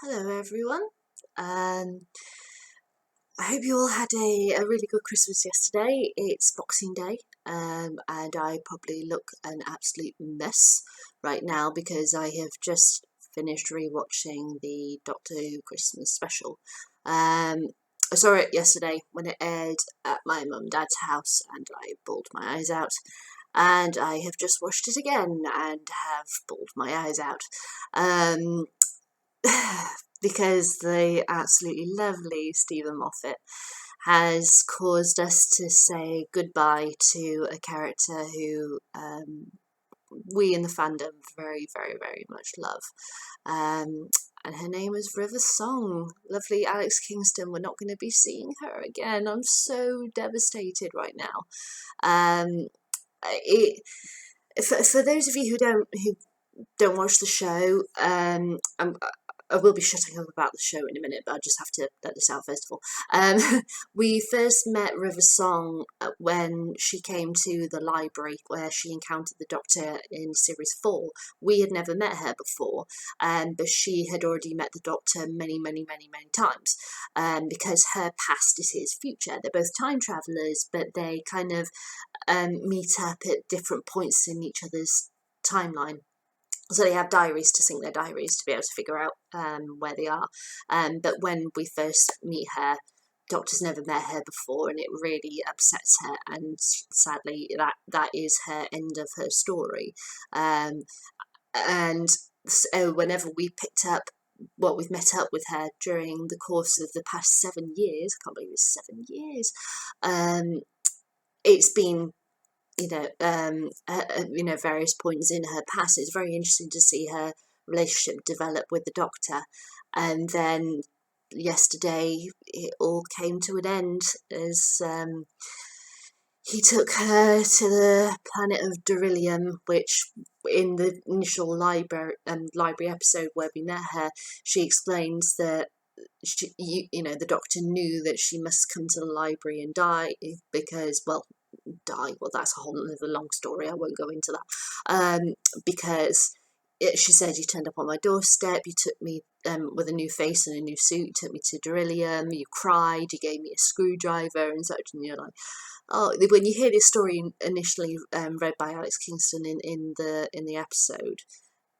Hello everyone. Um, I hope you all had a really good Christmas yesterday. It's Boxing Day, and I probably look an absolute mess right now because I have just finished rewatching the Doctor Who Christmas special. Um, I saw it yesterday when it aired at my mum and dad's house, and I bawled my eyes out. And I have just watched it again and have bawled my eyes out. Um, because the absolutely lovely Stephen Moffat has caused us to say goodbye to a character who we in the fandom very, very, very much love. And her name is River Song. Lovely Alex Kingston. We're not going to be seeing her again. I'm so devastated right now. Um, it, for those of you who don't watch the show, I will be shutting up about the show in a minute, but I just have to let this out first of all. We first met River Song when she came to the library where she encountered the Doctor in Series 4. We had never met her before, but she had already met the Doctor many, many, many, many times, because her past is his future. They're both time travellers, but they kind of meet up at different points in each other's timeline. So they have diaries to sync their diaries to be able to figure out where they are. But when we first meet her, Doctor's never met her before, and it really upsets her. And sadly, that is her end of her story. And so whenever we picked up, well, we've met up with her during the course of the past 7 years. I can't believe it's 7 years. It's been various points in her past. It's very interesting to see her relationship develop with the Doctor, and then yesterday it all came to an end as he took her to the planet of Beryllium, which in the initial library episode where we met her, she explains that the Doctor knew that she must come to the library and die because, well, that's a whole other long story. I won't go into that. Because she said, you turned up on my doorstep, you took me with a new face and a new suit, you took me to Beryllium, you cried, you gave me a screwdriver and such, and you're like, oh, when you hear this story initially read by Alex Kingston in the episode,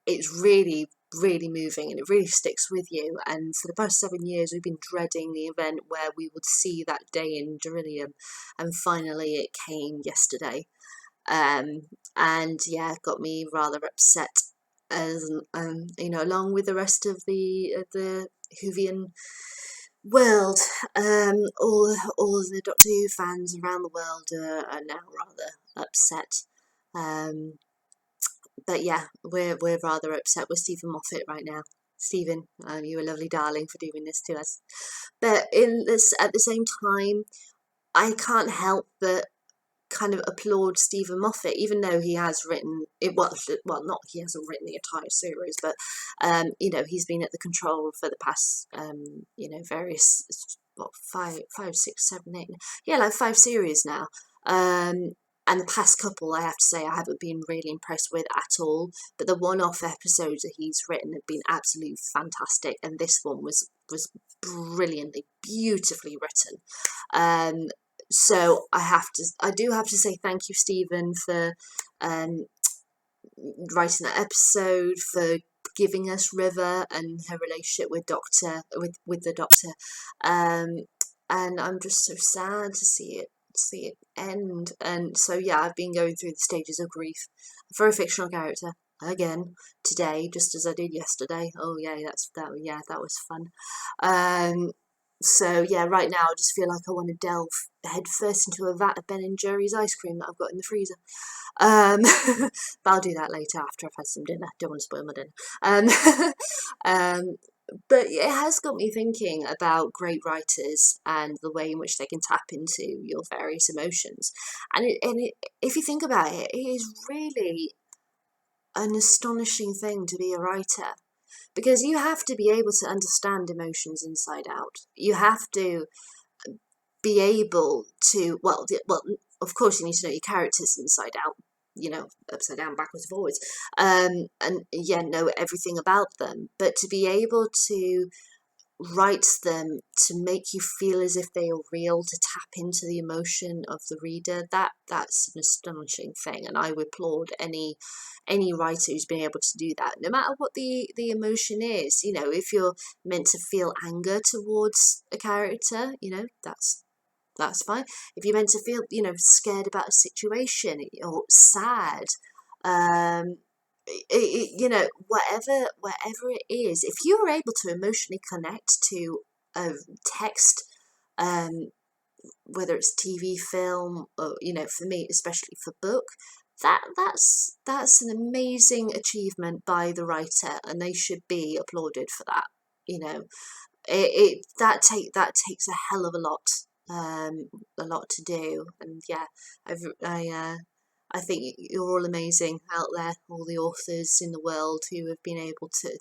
it's really, really moving and it really sticks with you. And for the past 7 years, we've been dreading the event where we would see that day in Beryllium, and finally it came yesterday. And yeah, got me rather upset, as along with the rest of the Whovian world. All of the Doctor Who fans around the world are now rather upset. Um, but yeah, we're rather upset with Stephen Moffat right now. Stephen, you a lovely darling for doing this to us. But at the same time, I can't help but kind of applaud Stephen Moffat, even though he has written it. Well, not he hasn't written the entire series, but he's been at the control for the past various five, six, seven, eight, yeah, like 5 series now. And the past couple, I have to say, I haven't been really impressed with at all. But the one-off episodes that he's written have been absolutely fantastic, and this one was brilliantly, beautifully written. So I do have to say thank you, Stephen, for writing that episode, for giving us River and her relationship with the Doctor, and I'm just so sad to see it end. And so yeah, I've been going through the stages of grief for a fictional character again today, just as I did yesterday. Oh yeah, that was fun. So yeah, right now I just feel like I want to delve head first into a vat of Ben and Jerry's ice cream that I've got in the freezer. But I'll do that later after I've had some dinner. Don't want to spoil my dinner. But it has got me thinking about great writers and the way in which they can tap into your various emotions. If you think about it, it is really an astonishing thing to be a writer, because you have to be able to understand emotions inside out. You have to be able to, well, of course you need to know your characters inside out, upside down, backwards, forwards, and yeah, know everything about them. But to be able to write them to make you feel as if they are real, to tap into the emotion of the reader, that's an astonishing thing, and I would applaud any writer who's been able to do that, no matter what the emotion is. If you're meant to feel anger towards a character, that's fine. If you're meant to feel, scared about a situation or sad, um, whatever it is, if you are able to emotionally connect to a text, um, whether it's TV, film, or for me, especially for book, that's an amazing achievement by the writer, and they should be applauded for that. You know, that takes a hell of a lot to do, and yeah, I think you're all amazing out there, all the authors in the world who have been able to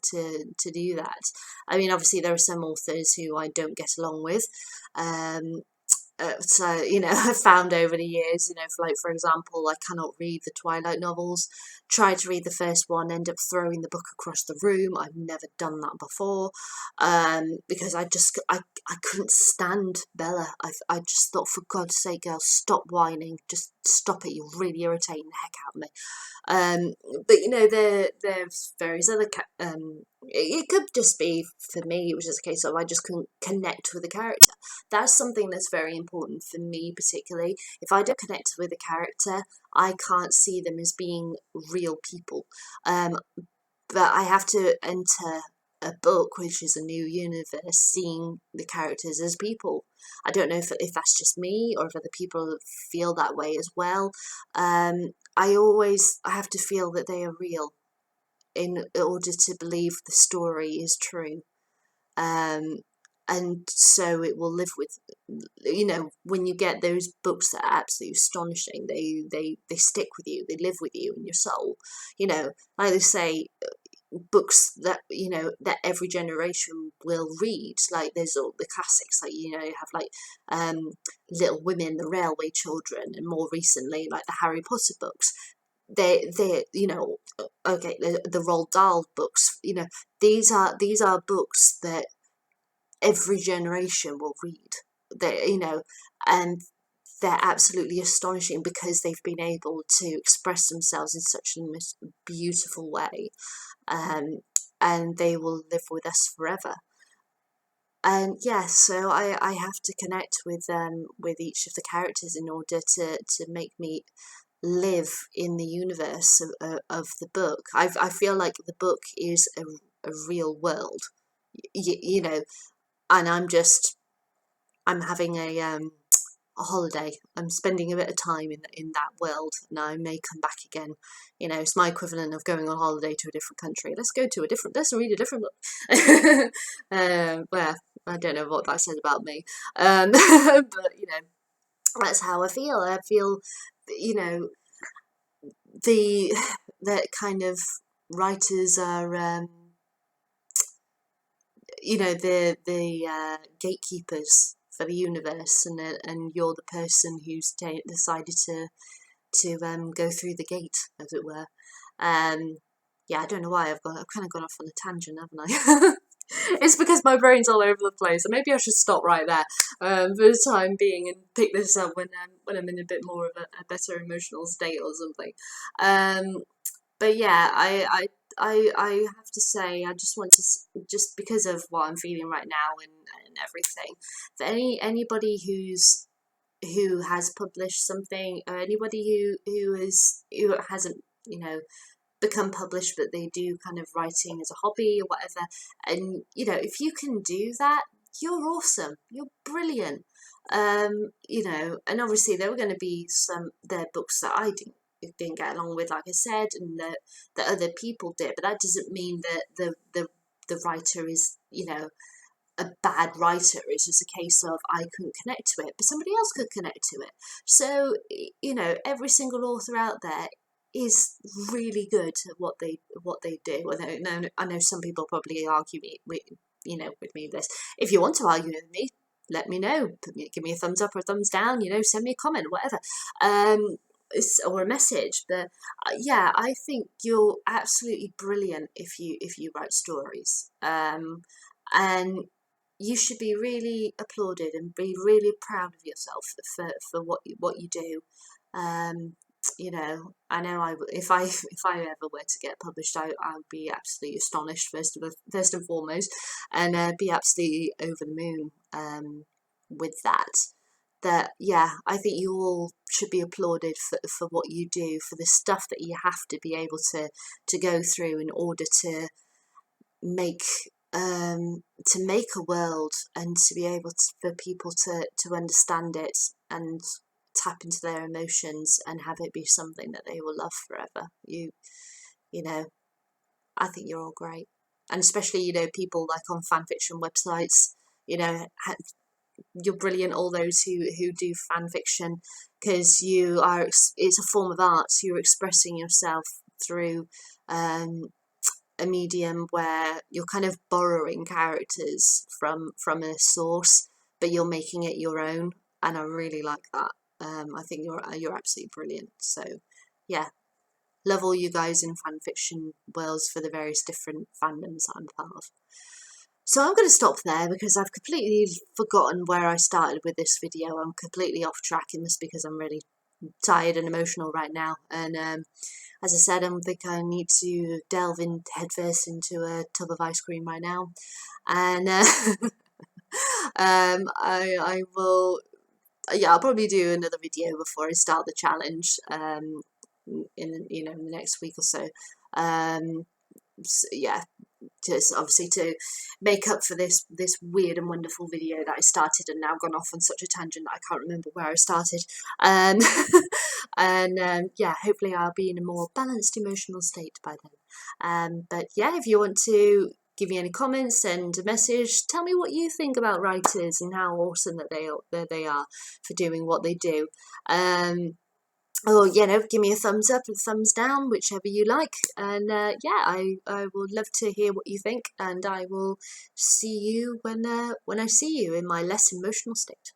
do that. I mean, obviously there are some authors who I don't get along with, um, so I've found over the years, for example, I cannot read the Twilight novels. Tried to read the first one, end up throwing the book across the room. I've never done that before, because I couldn't stand Bella. I just thought, for God's sake, girl, stop whining, just stop it. You're really irritating the heck out of me. But there's various other it could just be, for me, it was just a case of I just couldn't connect with the character. That's something that's very important for me, particularly. If I don't connect with a character, I can't see them as being real people. Um, but I have to enter a book, which is a new universe, seeing the characters as people. I don't know if that's just me or if other people feel that way as well. I have to feel that they are real in order to believe the story is true. Um, and so it will live with, when you get those books that are absolutely astonishing, they stick with you, they live with you in your soul. Like they say, books that every generation will read. Like there's all the classics, like you have like Little Women, The Railway Children, and more recently like the Harry Potter books. They okay, the Roald Dahl books. These are books that every generation will read. And they're absolutely astonishing because they've been able to express themselves in such a beautiful way, um, and they will live with us forever. And yeah, so I have to connect with each of the characters in order to make me live in the universe of the book. I feel like the book is a real world, you know, and I'm having a holiday. I'm spending a bit of time in that world, and I may come back again. It's my equivalent of going on holiday to a different country. Let's read a different book. Well, I don't know what that says about me, but that's how I feel. I feel, you know, the that kind of writers are, the gatekeepers for the universe, and you're the person who's decided to go through the gate, as it were. Yeah, I don't know why I've kind of gone off on a tangent, haven't I? It's because my brain's all over the place, and maybe I should stop right there for the time being and pick this up when I'm in a bit more of a better emotional state or something. Um, but yeah, I have to say, I just want to, just because of what I'm feeling right now and everything, for anybody who has published something, or anybody who hasn't, become published, but they do kind of writing as a hobby or whatever, and if you can do that, you're awesome, you're brilliant. And obviously there were going to be some there books that I didn't get along with, like I said, and that other people did, but that doesn't mean that the writer is a bad writer. It's just a case of I couldn't connect to it, but somebody else could connect to it. So every single author out there is really good at what they do. I know some people probably argue with me this. If you want to argue with me, let me know. Give me a thumbs up or a thumbs down. Send me a comment, whatever. or a message. But yeah, I think you're absolutely brilliant if you write stories, and you should be really applauded and be really proud of yourself for what you do. Um, you know, I know if I if I ever were to get published, I would be absolutely astonished first and foremost, and be absolutely over the moon with that. That yeah, I think you all should be applauded for what you do, for the stuff that you have to be able to go through in order make to make a world, and to be able for people to understand it and tap into their emotions and have it be something that they will love forever. You know, I think you're all great, and especially people like on fan fiction websites. You know, you're brilliant. All those who do fan fiction, because it's a form of art. So you're expressing yourself through a medium where you're kind of borrowing characters from a source, but you're making it your own, and I really like that. I think you're absolutely brilliant. So yeah, love all you guys in fan fiction worlds for the various different fandoms that I'm part of. So I'm going to stop there because I've completely forgotten where I started with this video. I'm completely off track, and this because I'm really tired and emotional right now. And as I said, I think I need to delve in headfirst into a tub of ice cream right now. And I will, yeah, I'll probably do another video before I start the challenge in in the next week or so. So yeah, just obviously to make up for this weird and wonderful video that I started and now gone off on such a tangent that I can't remember where I started. Um, and yeah, hopefully I'll be in a more balanced emotional state by then. But yeah, if you want to give me any comments, send a message, tell me what you think about writers and how awesome that they are for doing what they do. Or give me a thumbs up or thumbs down, whichever you like. And yeah, I would love to hear what you think, and I will see you when I see you in my less emotional state.